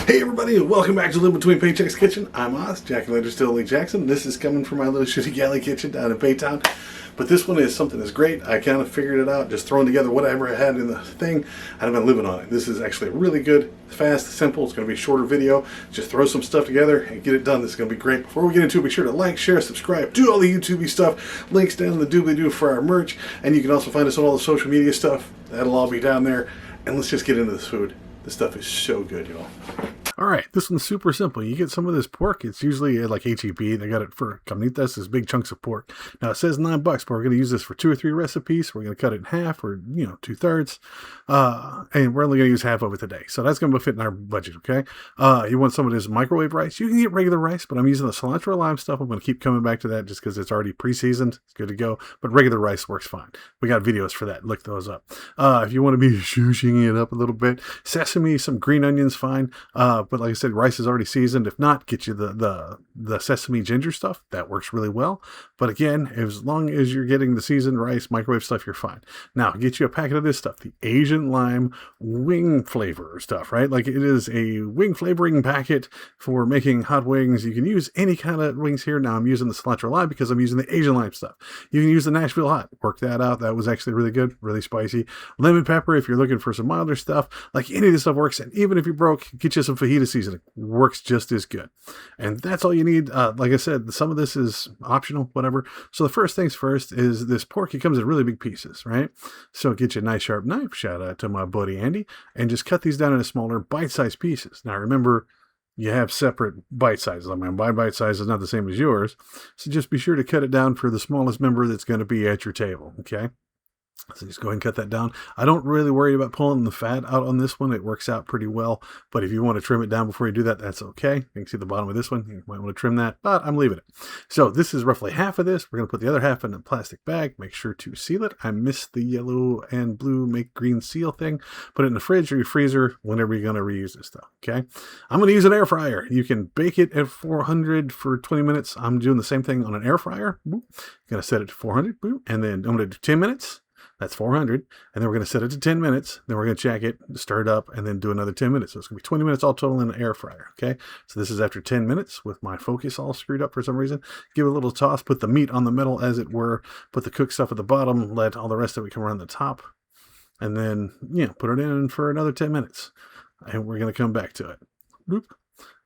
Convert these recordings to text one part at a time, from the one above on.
Hey everybody, and welcome back to Live Between Paychecks Kitchen. I'm Oz, Jack Later Still Lee Jackson. This is coming from my little shitty galley kitchen down in Baytown. But this one is something that's great. I kind of figured it out, just throwing together whatever I had in the thing, and I've been living on it. This is actually really good, fast, simple. It's going to be a shorter video. Just throw some stuff together and get it done. This is going to be great. Before we get into it, be sure to like, share, subscribe, do all the YouTube stuff. Links down in the doobly-doo for our merch. And you can also find us on all the social media stuff. That'll all be down there. And let's just get into this food. This stuff is so good, y'all. All right, this one's super simple. You get some of this pork. It's usually like HEB. They got it for carnitas, this big chunks of pork. Now it says $9, but we're going to use this for 2 or 3 recipes. We're going to cut it in half, or 2/3, and we're only going to use half of it today. So that's going to fit in our budget. Okay. You want some of this microwave rice? You can get regular rice, but I'm using the cilantro lime stuff. I'm going to keep coming back to that just because it's already pre-seasoned. It's good to go. But regular rice works fine. We got videos for that. Look those up. If you want to be shushing it up a little bit, sesame, some green onions, fine. But like I said, rice is already seasoned. If not, get you the sesame ginger stuff. That works really well. But again, as long as you're getting the seasoned rice, microwave stuff, you're fine. Now, get you a packet of this stuff, the Asian lime wing flavor stuff, right? Like it is a wing flavoring packet for making hot wings. You can use any kind of wings here. Now, I'm using the cilantro lime because I'm using the Asian lime stuff. You can use the Nashville hot. Work that out. That was actually really good, really spicy. Lemon pepper if you're looking for some milder stuff. Like any of this stuff works. And even if you're broke, get you some fajita seasoning. Works just as good. And that's all you need. Like I said, some of this is optional, whatever. So the first things first is this pork. It comes in really big pieces, right? So get you a nice sharp knife. Shout out to my buddy Andy. And just cut these down into smaller bite-sized pieces. Now remember, you have separate bite sizes. I mean, my bite size is not the same as yours. So just be sure to cut it down for the smallest member that's going to be at your table, okay? So just go ahead and cut that down. I don't really worry about pulling the fat out on this one. It works out pretty well. But if you want to trim it down before you do that, that's okay. You can see the bottom of this one. You might want to trim that, but I'm leaving it. So this is roughly half of this. We're going to put the other half in a plastic bag. Make sure to seal it. I missed the yellow and blue make green seal thing. Put it in the fridge or your freezer whenever you're going to reuse this stuff, okay? I'm going to use an air fryer. You can bake it at 400 for 20 minutes. I'm doing the same thing on an air fryer. Going to set it to 400, and then I'm going to do 10 minutes. That's 400. And then we're going to set it to 10 minutes. Then we're going to check it, stir it up, and then do another 10 minutes. So it's going to be 20 minutes all total in the air fryer. Okay. So this is after 10 minutes with my focus all screwed up for some reason. Give it a little toss, put the meat on the metal as it were, put the cooked stuff at the bottom, let all the rest of it come around the top. And then, put it in for another 10 minutes. And we're going to come back to it. Boop.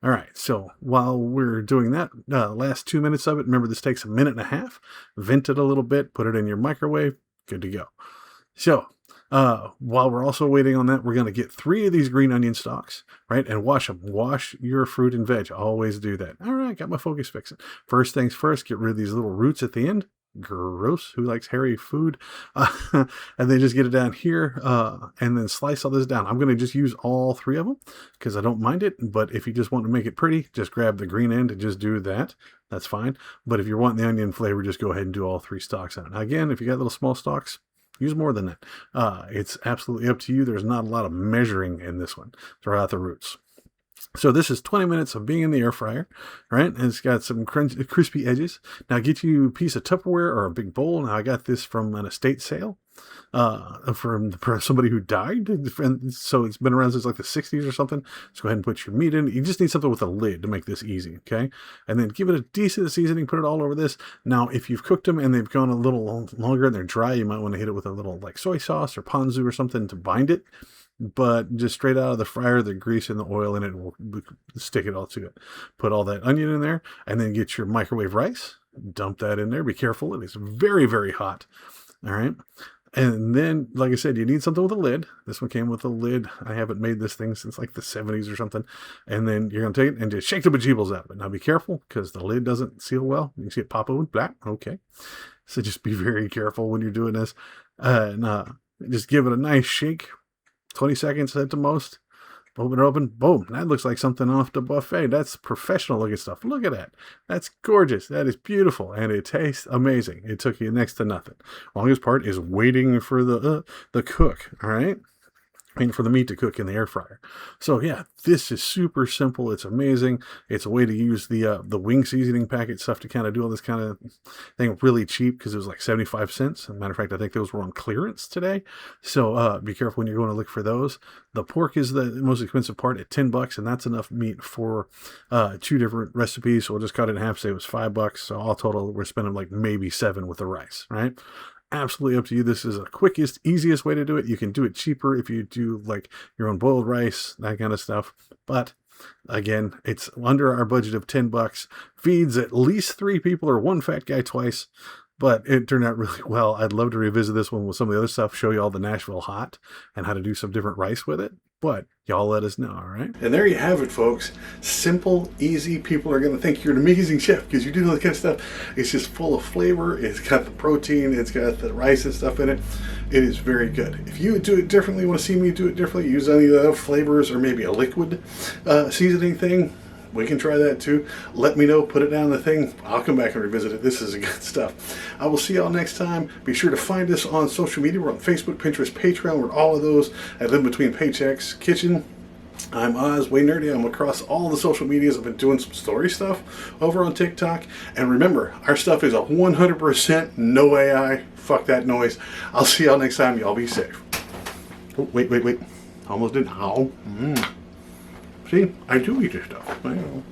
All right, so while we're doing that, last 2 minutes of it, remember this takes 1.5 minutes. Vent it a little bit, put it in your microwave. Good to go. So while we're also waiting on that, we're going to get 3 of these green onion stalks, right? And wash them. Wash your fruit and veg. Always do that. All right, got my focus fixing. First things first, get rid of these little roots at the end. Gross. Who likes hairy food? And then just get it down here and then slice all this down. I'm going to just use all 3 of them because I don't mind it. But if you just want to make it pretty, just grab the green end and just do that. That's fine. But if you're wanting the onion flavor, just go ahead and do all 3 stalks out. Now, again, if you got little small stalks, use more than that. It's absolutely up to you. There's not a lot of measuring in this one. Throw out the roots. So this is 20 minutes of being in the air fryer, right? And it's got some crispy edges. Now get you a piece of Tupperware or a big bowl. Now I got this from an estate sale from somebody who died. So it's been around since like the 60s or something. So go ahead and put your meat in. You just need something with a lid to make this easy, okay? And then give it a decent seasoning. Put it all over this. Now, if you've cooked them and they've gone a little longer and they're dry, you might want to hit it with a little like soy sauce or ponzu or something to bind it. But just straight out of the fryer, the grease and the oil in it will stick it all to it. Put all that onion in there and then get your microwave rice. Dump that in there. Be careful. It is very, very hot. All right. And then, like I said, you need something with a lid. This one came with a lid. I haven't made this thing since like the 70s or something. And then you're going to take it and just shake the bejeebles out of it. Now be careful because the lid doesn't seal well. You can see it pop open. Black. Okay. So just be very careful when you're doing this. Just give it a nice shake. 20 seconds at the most. Open it open. Boom. That looks like something off the buffet. That's professional looking stuff. Look at that. That's gorgeous. That is beautiful. And it tastes amazing. It took you next to nothing. Longest part is waiting for the cook. All right. and for the meat to cook in the air fryer. So yeah, this is super simple. It's amazing. It's a way to use the wing seasoning packet stuff to kind of do all this kind of thing really cheap, because it was like 75 cents. As a matter of fact, I think those were on clearance today. So be careful when you're going to look for those. The pork is the most expensive part at $10, and that's enough meat for 2 different recipes. So we'll just cut it in half, say it was $5. So all total, we're spending like maybe 7 with the rice, right? Absolutely up to you. This is the quickest, easiest way to do it. You can do it cheaper if you do like your own boiled rice, that kind of stuff. But again, it's under our budget of $10. Feeds at least 3 people or 1 fat guy twice. But it turned out really well. I'd love to revisit this one with some of the other stuff, show you all the Nashville hot and how to do some different rice with it. But y'all let us know, all right? And there you have it, folks. Simple, easy. People are going to think you're an amazing chef because you do all that kind of stuff. It's just full of flavor. It's got the protein. It's got the rice and stuff in it. It is very good. If you do it differently, want to see me do it differently, use any of the flavors or maybe a liquid seasoning thing, we can try that too. Let me know. Put it down in the thing. I'll come back and revisit it. This is good stuff. I will see y'all next time. Be sure to find us on social media. We're on Facebook, Pinterest, Patreon. We're all of those at Live Between Paychecks Kitchen. I'm Oz, way nerdy. I'm across all the social medias. I've been doing some story stuff over on TikTok. And remember, our stuff is 100% no AI. Fuck that noise. I'll see y'all next time. Y'all be safe. Oh, wait. Almost didn't. How? See, I do eat this stuff. I know.